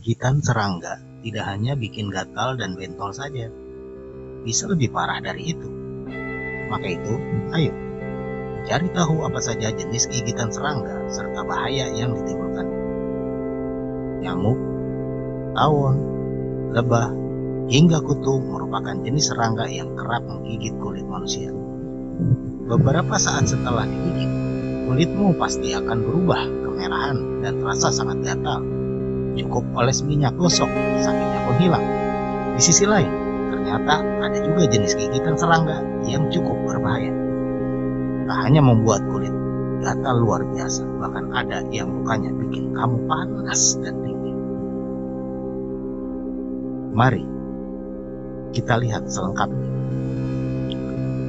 Gigitan serangga tidak hanya bikin gatal dan bentol saja, bisa lebih parah dari itu. Maka itu, ayo cari tahu apa saja jenis gigitan serangga serta bahaya yang ditimbulkan. Nyamuk, tawon, lebah, hingga kutu merupakan jenis serangga yang kerap menggigit kulit manusia. Beberapa saat setelah digigit, kulitmu pasti akan berubah kemerahan dan terasa sangat gatal. Cukup oles minyak gosok, sakitnya pun hilang. Di sisi lain, ternyata ada juga jenis gigitan serangga yang cukup berbahaya. Tak hanya membuat kulit gatal luar biasa, bahkan ada yang mukanya bikin kamu panas dan dingin. Mari kita lihat selengkapnya.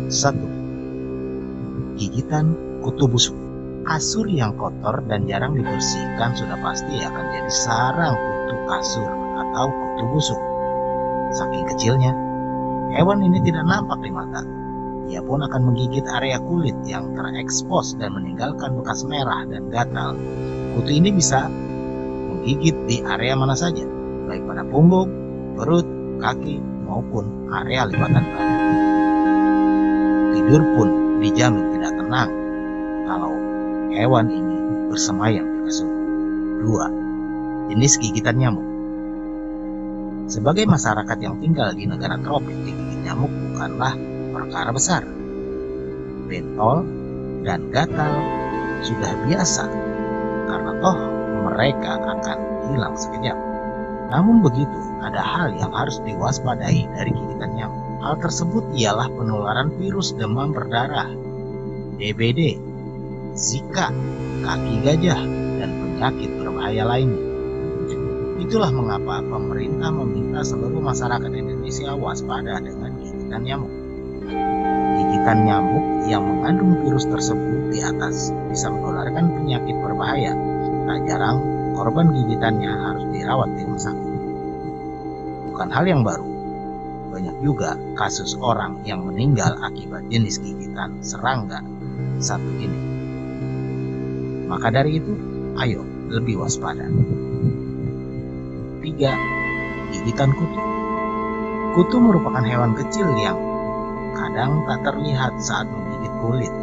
1. Gigitan kutu busuk. Kasur yang kotor dan jarang dibersihkan sudah pasti akan jadi sarang kutu kasur atau kutu busuk. Saking kecilnya, hewan ini tidak nampak di mata. Ia pun akan menggigit area kulit yang terekspos dan meninggalkan bekas merah dan gatal. Kutu ini bisa menggigit di area mana saja, baik pada punggung, perut, kaki, maupun area lipatan badan. Tidur pun dijamin tidak tenang kalau hewan ini bersemayam di kasur. 2. Jenis gigitan nyamuk. Sebagai masyarakat yang tinggal di negara tropis, digigit nyamuk bukanlah perkara besar. Bentol dan gatal sudah biasa karena toh mereka akan hilang sekejap. Namun begitu, ada hal yang harus diwaspadai dari gigitan nyamuk. Hal tersebut ialah penularan virus demam berdarah, DBD, Zika, kaki gajah, dan penyakit berbahaya lainnya. Itulah mengapa pemerintah meminta seluruh masyarakat Indonesia waspada dengan gigitan nyamuk. Gigitan nyamuk yang mengandung virus tersebut di atas bisa menularkan penyakit berbahaya. Tak jarang korban gigitannya harus dirawat di rumah sakit. Bukan hal yang baru. Banyak juga kasus orang yang meninggal akibat jenis gigitan serangga satu ini. Maka dari itu, ayo lebih waspada. 3. Gigitan kutu. Kutu merupakan hewan kecil yang kadang tak terlihat saat menggigit kulit.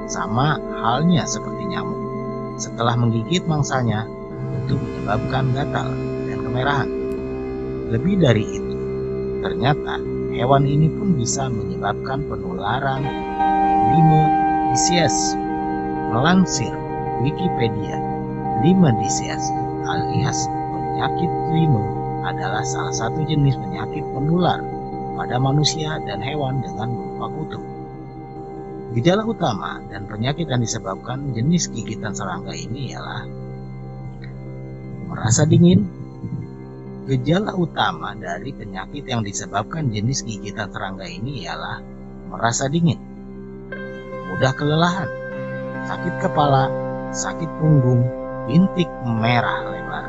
Sama halnya seperti nyamuk. Setelah menggigit mangsanya, kutu menyebabkan gatal dan kemerahan. Lebih dari itu, ternyata hewan ini pun bisa menyebabkan penularan limetiasis. Melansir Wikipedia, limetiasis alias penyakit lime adalah salah satu jenis penyakit penular pada manusia dan hewan dengan berupa kutu. Gejala utama dan penyakit yang disebabkan jenis gigitan serangga ini ialah merasa dingin. Gejala utama dari penyakit yang disebabkan jenis gigitan serangga ini ialah merasa dingin, mudah kelelahan, sakit kepala, sakit punggung, bintik merah lebar.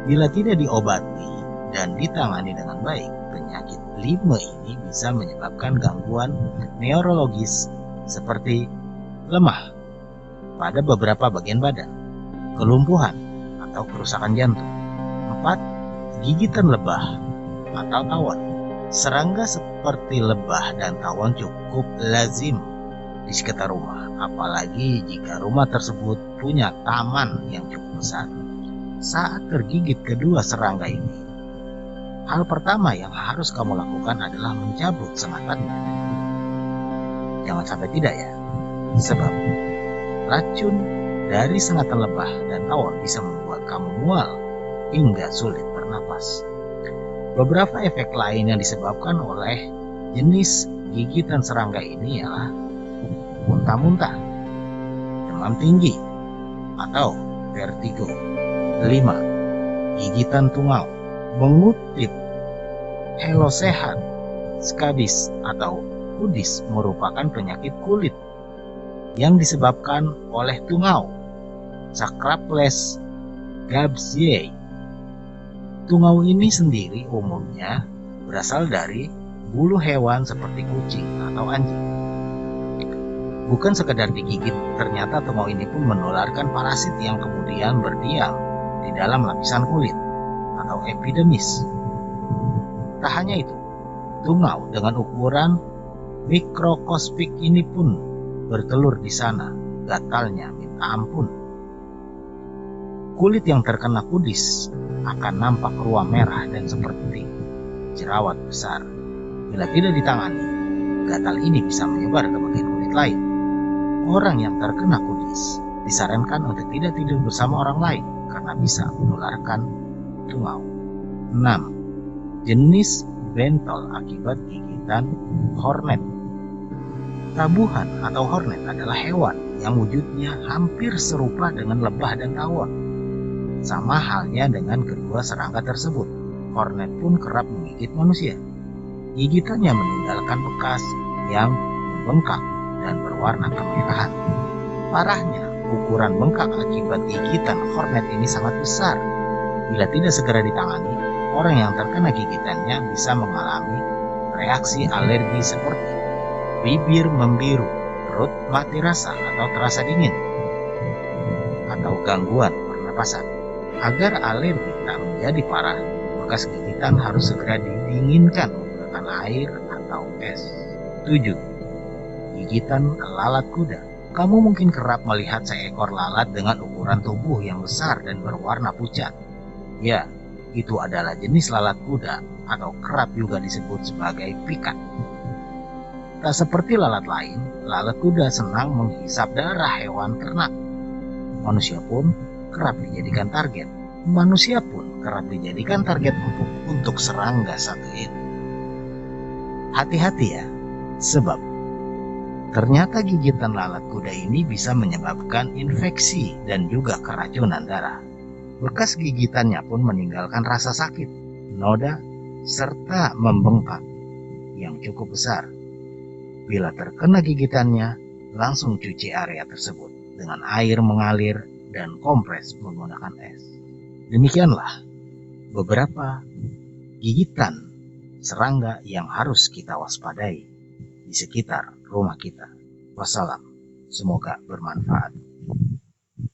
Bila tidak diobati dan ditangani dengan baik, penyakit lime ini bisa menyebabkan gangguan neurologis seperti lemah pada beberapa bagian badan, kelumpuhan atau kerusakan jantung. 4. Gigitan lebah atau tawon. Serangga seperti lebah dan tawon cukup lazim di sekitar rumah, apalagi jika rumah tersebut punya taman yang cukup besar. Saat tergigit kedua serangga ini, hal pertama yang harus kamu lakukan adalah mencabut sengatannya. Jangan sampai tidak ya, sebab racun dari sengatan lebah dan tawon bisa membuat kamu mual hingga sulit bernapas. Beberapa efek lain yang disebabkan oleh jenis gigitan serangga ini ialah muntah-muntah, demam tinggi, atau vertigo. 5. Gigitan tungau. Mengutip Hello Sehat, skabis atau kudis merupakan penyakit kulit yang disebabkan oleh tungau, Sacraples gabbsii. Tungau ini sendiri umumnya berasal dari bulu hewan seperti kucing atau anjing. Bukan sekedar digigit, ternyata tungau ini pun menularkan parasit yang kemudian berdiam di dalam lapisan kulit atau epidermis. Tak hanya itu, tungau dengan ukuran mikroskopik ini pun bertelur di sana, gatalnya minta ampun. Kulit yang terkena kudis akan nampak ruam merah dan seperti jerawat besar. Bila tidak ditangani, gatal ini bisa menyebar ke bagian kulit lain. Orang yang terkena kudis disarankan untuk tidak tidur bersama orang lain karena bisa menularkan tungau. 6. Jenis bentol akibat gigitan hornet. Tabuhan atau hornet adalah hewan yang wujudnya hampir serupa dengan lebah dan tawon. Sama halnya dengan kedua serangga tersebut, hornet pun kerap menggigit manusia. Gigitannya meninggalkan bekas yang membengkak dan berwarna kemerahan. Parahnya, ukuran bengkak akibat gigitan hornet ini sangat besar. Bila tidak segera ditangani, orang yang terkena gigitannya bisa mengalami reaksi alergi seperti bibir membiru, perut mati rasa atau terasa dingin, atau gangguan pernapasan. Agar alergi tak menjadi parah, bekas gigitan harus segera didinginkan menggunakan air atau es. 7. Gigitan lalat kuda. Kamu mungkin kerap melihat seekor lalat dengan ukuran tubuh yang besar dan berwarna pucat. Ya, itu adalah jenis lalat kuda atau kerap juga disebut sebagai pikat. Tak seperti lalat lain, lalat kuda senang menghisap darah hewan ternak. Manusia pun kerap dijadikan target. Manusia pun kerap dijadikan target empuk untuk serangga satu ini. Hati-hati ya, sebab ternyata gigitan lalat kuda ini bisa menyebabkan infeksi dan juga keracunan darah. Bekas gigitannya pun meninggalkan rasa sakit, noda, serta membengkak yang cukup besar. Bila terkena gigitannya, langsung cuci area tersebut dengan air mengalir dan kompres menggunakan es. Demikianlah beberapa gigitan serangga yang harus kita waspadai di sekitar rumah kita. Wassalam, semoga bermanfaat.